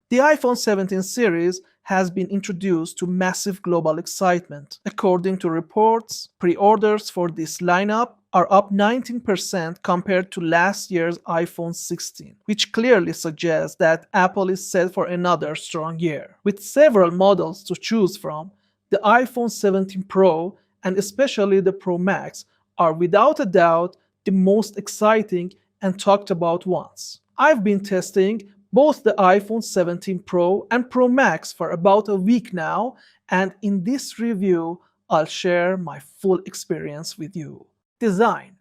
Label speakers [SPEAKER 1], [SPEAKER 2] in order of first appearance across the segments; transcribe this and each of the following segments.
[SPEAKER 1] The iPhone 17 series has been introduced to massive global excitement. According to reports, pre-orders for this lineup are up 19% compared to last year's iPhone 16, which clearly suggests that Apple is set for another strong year. With several models to choose from, the iPhone 17 Pro and especially the Pro Max are without a doubt the most exciting and talked about ones. I've been testing both the iPhone 17 Pro and Pro Max for about a week now, and in this review, I'll share my full experience with you. Design: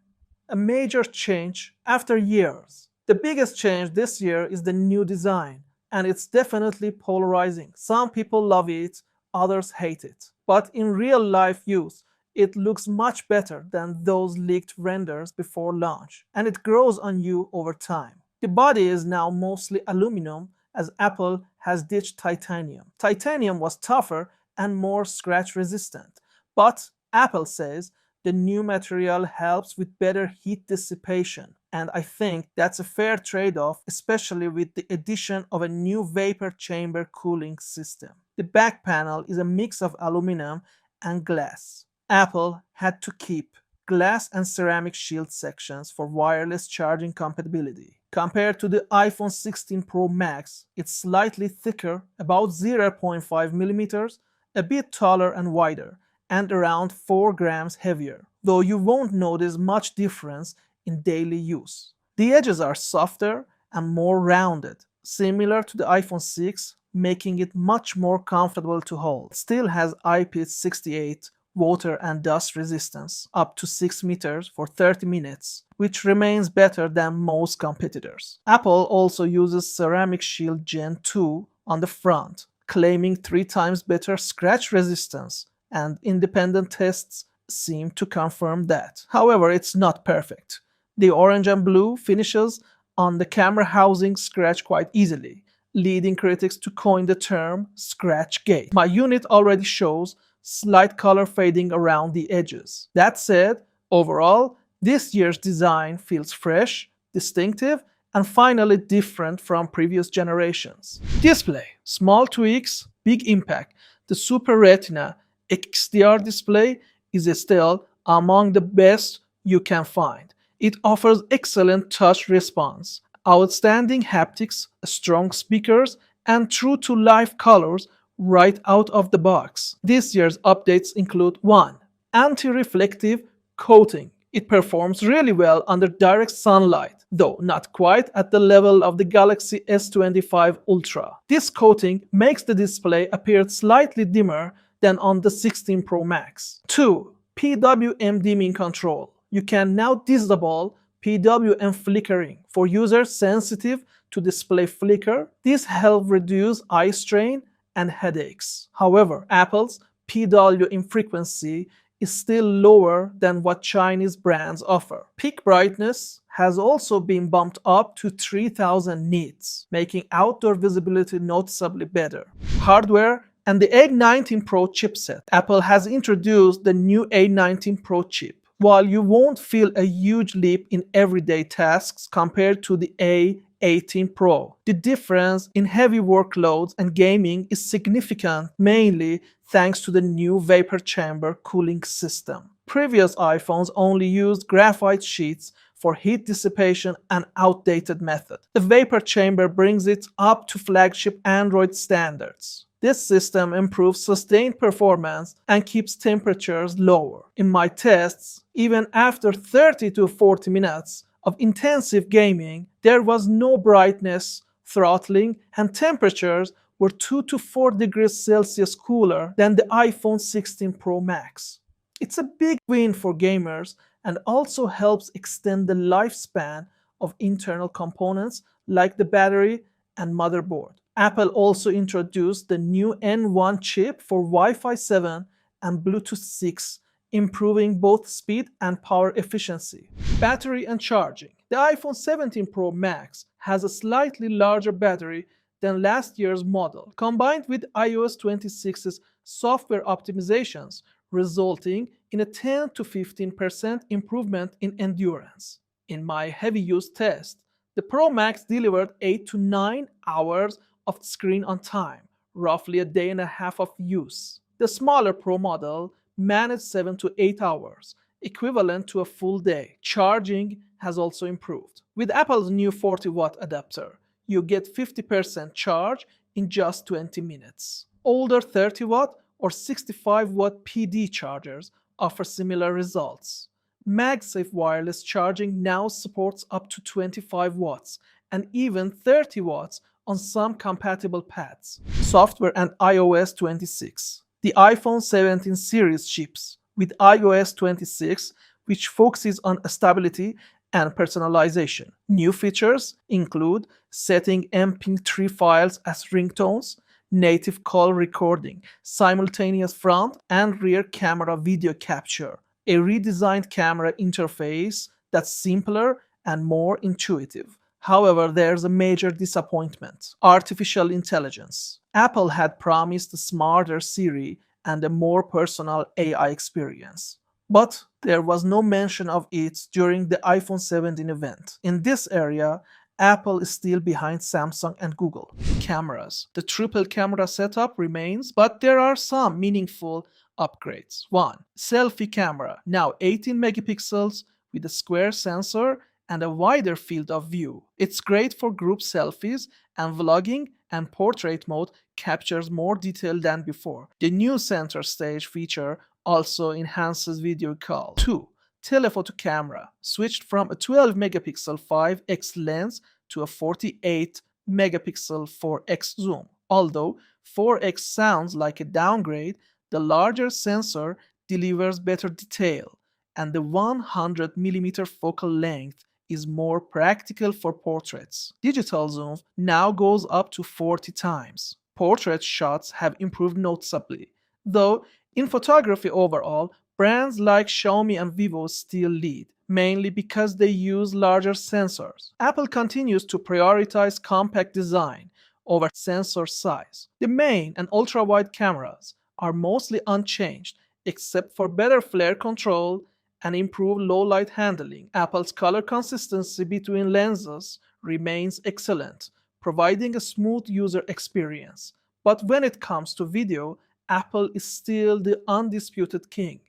[SPEAKER 1] a major change after years. The biggest change this year is the new design, and it's definitely polarizing. Some people love it, others hate it. But in real life use, it looks much better than those leaked renders before launch, and it grows on you over time. The body is now mostly aluminum as Apple has ditched titanium. Titanium was tougher and more scratch resistant, but Apple says the new material helps with better heat dissipation, and I think that's a fair trade-off, especially with the addition of a new vapor chamber cooling system. The back panel is a mix of aluminum and glass. Apple had to keep glass and ceramic shield sections for wireless charging compatibility. Compared to the iPhone 16 Pro Max, it's slightly thicker, about 0.5 millimeters, a bit taller and wider, and around 4 grams heavier, though you won't notice much difference in daily use. The edges are softer and more rounded, similar to the iPhone 6, making it much more comfortable to hold. It still has IP68 water and dust resistance up to 6 meters for 30 minutes, which remains better than most competitors. Apple also uses Ceramic Shield Gen 2 on the front, claiming 3 times better scratch resistance, and independent tests seem to confirm that. However, it's not perfect. The orange and blue finishes on the camera housing scratch quite easily, leading critics to coin the term Scratchgate. My unit already shows slight color fading around the edges. That said, overall, this year's design feels fresh, distinctive, and finally different from previous generations. Display: small tweaks, big impact. The Super Retina XDR display is still among the best you can find. It offers excellent touch response, outstanding haptics, strong speakers, and true-to-life colors right out of the box. This year's updates include 1. Anti-reflective coating. It performs really well under direct sunlight, though not quite at the level of the Galaxy S25 Ultra. This coating makes the display appear slightly dimmer than on the 16 Pro Max. 2. PWM dimming control. You can now disable PWM flickering for users sensitive to display flicker. This helps reduce eye strain and headaches. However, Apple's PWM frequency is still lower than what Chinese brands offer. Peak brightness has also been bumped up to 3000 nits, making outdoor visibility noticeably better. Hardware and the A19 Pro chipset. Apple has introduced the new A19 Pro chip. While you won't feel a huge leap in everyday tasks compared to the A18 Pro, the difference in heavy workloads and gaming is significant, mainly thanks to the new vapor chamber cooling system. Previous iPhones only used graphite sheets for heat dissipation and outdated method. The vapor chamber brings it up to flagship Android standards. This system improves sustained performance and keeps temperatures lower. In my tests, even after 30 to 40 minutes of intensive gaming, there was no brightness throttling and temperatures were 2 to 4 degrees Celsius cooler than the iPhone 16 Pro Max. It's a big win for gamers and also helps extend the lifespan of internal components like the battery and motherboard. Apple also introduced the new N1 chip for Wi-Fi 7 and Bluetooth 6, improving both speed and power efficiency. Battery and charging. The iPhone 17 Pro Max has a slightly larger battery than last year's model, combined with iOS 26's software optimizations, resulting in a 10 to 15% improvement in endurance. In my heavy use test, the Pro Max delivered 8 to 9 hours of screen on time, roughly a day and a half of use. The smaller Pro model managed 7 to 8 hours, equivalent to a full day. Charging has also improved. With Apple's new 40-watt adapter, you get 50% charge in just 20 minutes. Older 30-watt or 65-watt PD chargers offer similar results. MagSafe wireless charging now supports up to 25 watts and even 30 watts on some compatible pads. Software and iOS 26. The iPhone 17 series ships with iOS 26, which focuses on stability and personalization. New features include setting MP3 files as ringtones, native call recording, simultaneous front and rear camera video capture, a redesigned camera interface that's simpler and more intuitive. However, there's a major disappointment: artificial intelligence. Apple had promised a smarter Siri and a more personal AI experience, but there was no mention of it during the iPhone 17 event. In this area, Apple is still behind Samsung and Google. Cameras. The triple camera setup remains, but there are some meaningful upgrades. 1. Selfie camera, now 18 megapixels with a square sensor and a wider field of view. It's great for group selfies, and vlogging and portrait mode captures more detail than before. The new center stage feature also enhances video call. 2. Telephoto camera, switched from a 12 megapixel 5x lens to a 48 megapixel 4x zoom. Although 4x sounds like a downgrade, the larger sensor delivers better detail, and the 100mm focal length is more practical for portraits. Digital zoom now goes up to 40 times. Portrait shots have improved noticeably, though in photography overall, brands like Xiaomi and Vivo still lead, mainly because they use larger sensors. Apple continues to prioritize compact design over sensor size. The main and ultra-wide cameras are mostly unchanged, except for better flare control and improved low-light handling. Apple's color consistency between lenses remains excellent, providing a smooth user experience. But when it comes to video, Apple is still the undisputed king.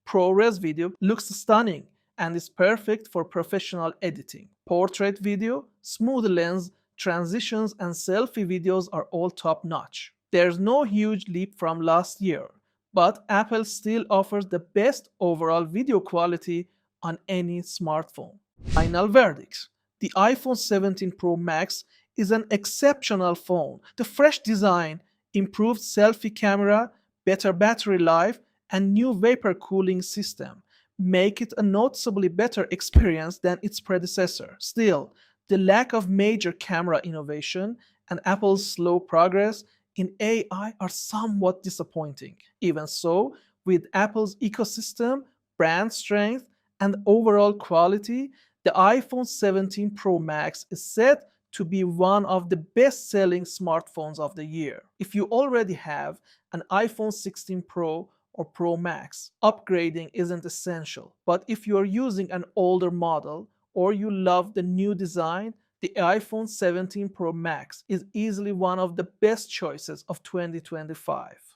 [SPEAKER 1] ProRes video looks stunning and is perfect for professional editing. Portrait video, smooth lens, transitions, and selfie videos are all top-notch. There's no huge leap from last year, but Apple still offers the best overall video quality on any smartphone. Final verdict: the iPhone 17 Pro Max is an exceptional phone. The fresh design, improved selfie camera, better battery life, and new vapor cooling system make it a noticeably better experience than its predecessor. Still, the lack of major camera innovation and Apple's slow progress in AI are somewhat disappointing. Even so, with Apple's ecosystem, brand strength, and overall quality, the iPhone 17 Pro Max is set to be one of the best-selling smartphones of the year. If you already have an iPhone 16 Pro or Pro Max, upgrading isn't essential. But if you are using an older model or you love the new design, the iPhone 17 Pro Max is easily one of the best choices of 2025.